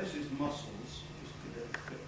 this is Muscles. Just give it a quick.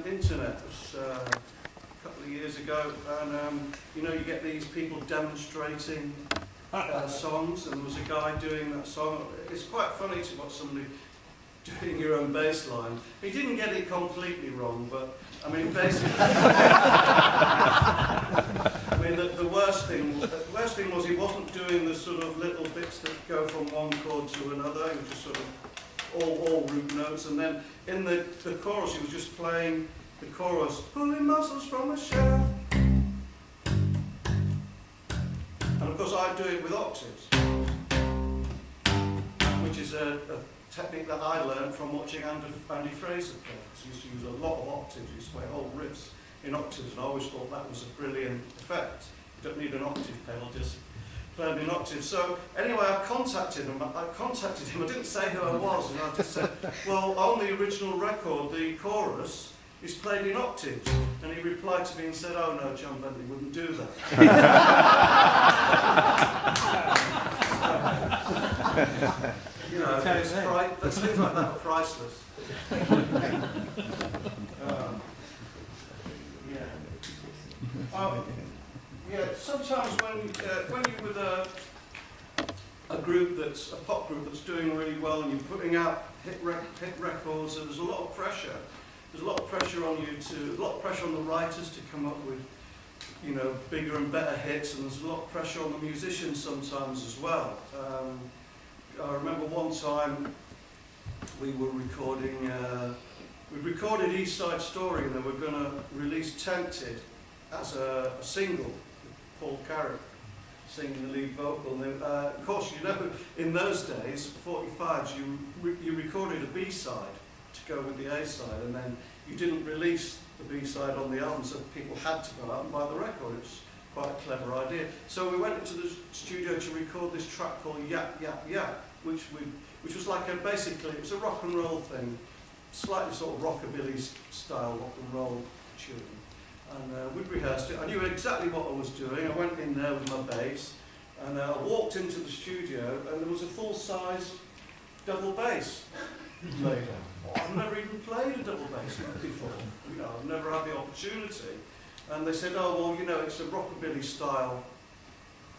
Internet a couple of years ago, and you know, you get these people demonstrating songs, and there was a guy doing that song. It's quite funny to watch somebody doing your own bass line. He didn't get it completely wrong, but I mean, basically, I mean, the worst thing was he wasn't doing the sort of little bits that go from one chord to another. He was just sort of all root notes, and then in the chorus he was just playing the chorus, pulling muscles from a shaft. And of course I do it with octaves, which is a technique that I learned from watching Andy Fraser play. He used to use a lot of octaves. He used to play whole riffs in octaves, and I always thought that was a brilliant effect. You don't need an octave pedal, just play in octaves. So anyway, I contacted him. I didn't say who I was, and I just said, well, on the original record, the chorus it's played in octaves. And he replied to me and said, oh no, John Bentley wouldn't do that. You know, things like that are priceless. Yeah, sometimes when you're with a group that's a pop group that's doing really well and you're putting out hit records, and there's a lot of pressure. There's a lot of pressure on you a lot of pressure on the writers to come up with, you know, bigger and better hits, and there's a lot of pressure on the musicians sometimes as well. I remember one time we were recording, we recorded East Side Story, and they were going to release Tempted as a single with Paul Carrick singing the lead vocal. And of course, you know, in those days, 45s, you recorded a B-side to go with the A-side, and then you didn't release the B-side on the album, so people had to go out and buy the record. It was quite a clever idea. So we went into the studio to record this track called Yap Yap Yap, which was like basically, it was a rock and roll thing, slightly sort of rockabilly style rock and roll tune. And we'd rehearsed it. I knew exactly what I was doing. I went in there with my bass, and I walked into the studio, and there was a full-size double bass laid out. I've never even played a double bass before. You know, I've never had the opportunity. And they said, oh, well, you know, it's a rockabilly style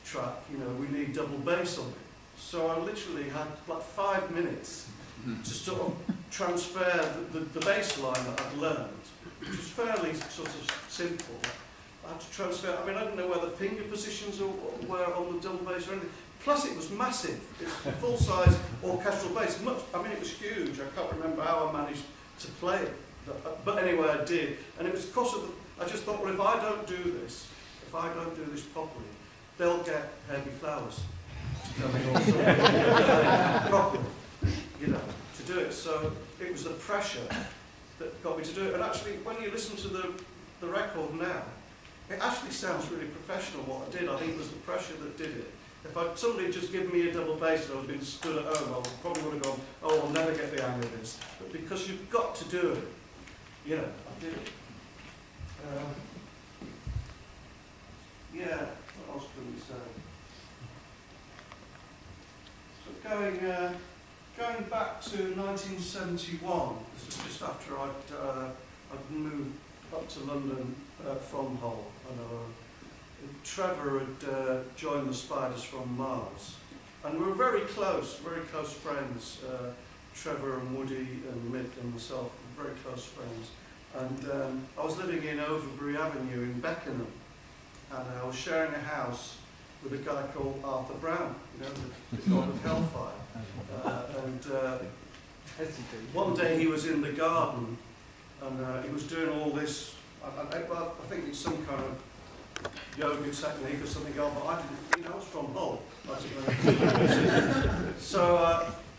track, you know, we need double bass on it. So I literally had like 5 minutes to sort of transfer the bass line that I'd learned, which was fairly sort of simple. I had to transfer, I mean, I didn't know where the finger positions were on the double bass or anything. Plus it was massive. It's a full-size orchestral bass. I mean, it was huge. I can't remember how I managed to play it. But anyway, I did. And it was because of I just thought, well, if I don't do this properly, they'll get Herbie Flowers to come in also properly, you know, to do it. So it was the pressure that got me to do it. And actually, when you listen to the record now, it actually sounds really professional what I did. I think it was the pressure that did it. If somebody had just given me a double bass and I was being stood at home, I probably would have gone, oh, I'll never get the hang of this. But because you've got to do it, you know, I did it. Yeah, what else can we say? So going back to 1971, this is just after I'd moved up to London from Hull. Trevor had joined the Spiders from Mars, and we were very close friends. Trevor and Woody and Mick and myself were very close friends. And I was living in Overbury Avenue in Beckenham, and I was sharing a house with a guy called Arthur Brown, you know, the god of hellfire. One day he was in the garden, and he was doing all this. I think it's some kind of yoga technique or something else, but I didn't, you know, I was from Hull. So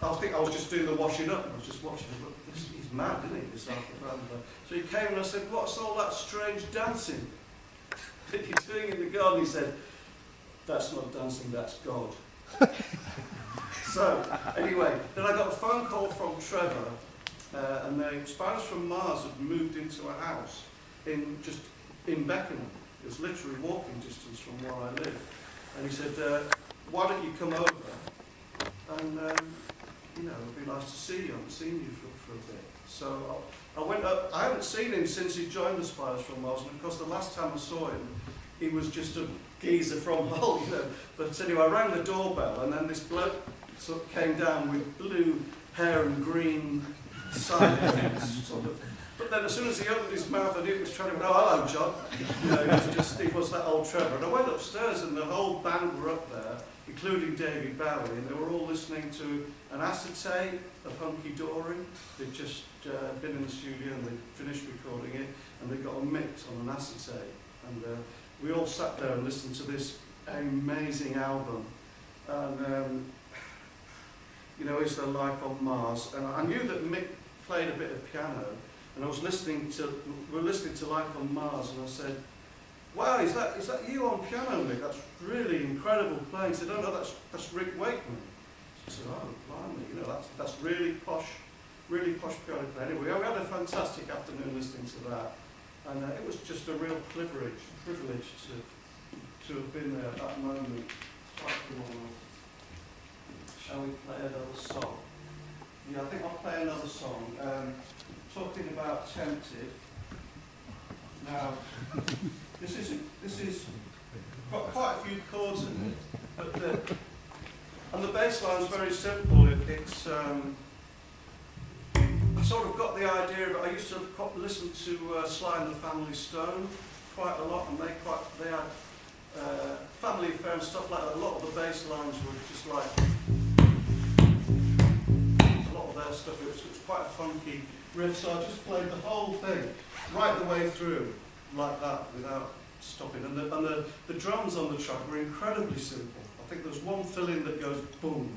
I was just doing the washing up. I was just watching him. He's mad, isn't he? This Arthur Brown. So he came and I said, "What's all that strange dancing that you're doing in the garden?" He said, "That's not dancing, that's God." So anyway, then I got a phone call from Trevor, and the Spiders from Mars had moved into a house in Beckenham. It was literally walking distance from where I live. And he said, "Why don't you come over? And you know, it'd be nice to see you. I haven't seen you for a bit." So I went up. I haven't seen him since he joined the Spiders from Mars, and of course the last time I saw him, he was just a geezer from Hull, you know. But anyway, I rang the doorbell, and then this bloke sort of came down with blue hair and green sideburns, sort of. But then as soon as he opened his mouth, I knew he was trying to go, "Oh, hello, John." You know, he was that old Trevor. And I went upstairs, and the whole band were up there, including David Bowie, and they were all listening to an acetate of Hunky Dory. They'd just been in the studio, and they finished recording it, and they got a mix on an acetate. And we all sat there and listened to this amazing album. And, you know, Is There Life on Mars? And I knew that Mick played a bit of piano, and we were listening to Life on Mars, and I said, "Wow, is that you on piano, Mick? That's really incredible playing." He said, "Oh no, that's Rick Wakeman." I said, "Oh, blimey, you know, that's really posh really posh piano player. Anyway, we had a fantastic afternoon listening to that, and it was just a real privilege to have been there at that moment. Quite phenomenal. Shall we play another song? Yeah, I think I'll play another song. Talking about Tempted. Now, this is got quite a few chords in it, but and the bass line is very simple. It's I sort of got the idea of, I used to listen to Sly and the Family Stone quite a lot, and they had Family Affair and stuff like that. A lot of the bass lines were just like, a lot of their stuff, it was quite a funky riff, so I just played the whole thing right the way through like that without stopping. And the drums on the track were incredibly simple. I think there's one fill-in that goes boom,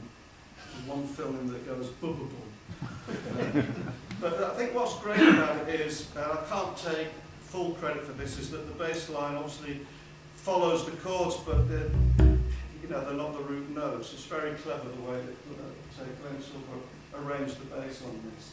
and one fill-in that goes boom. But I think what's great about it is, I can't take full credit for this, is that the bass line obviously follows the chords, but they're not the root notes. It's very clever the way that Glenn sort of arranged the bass on this.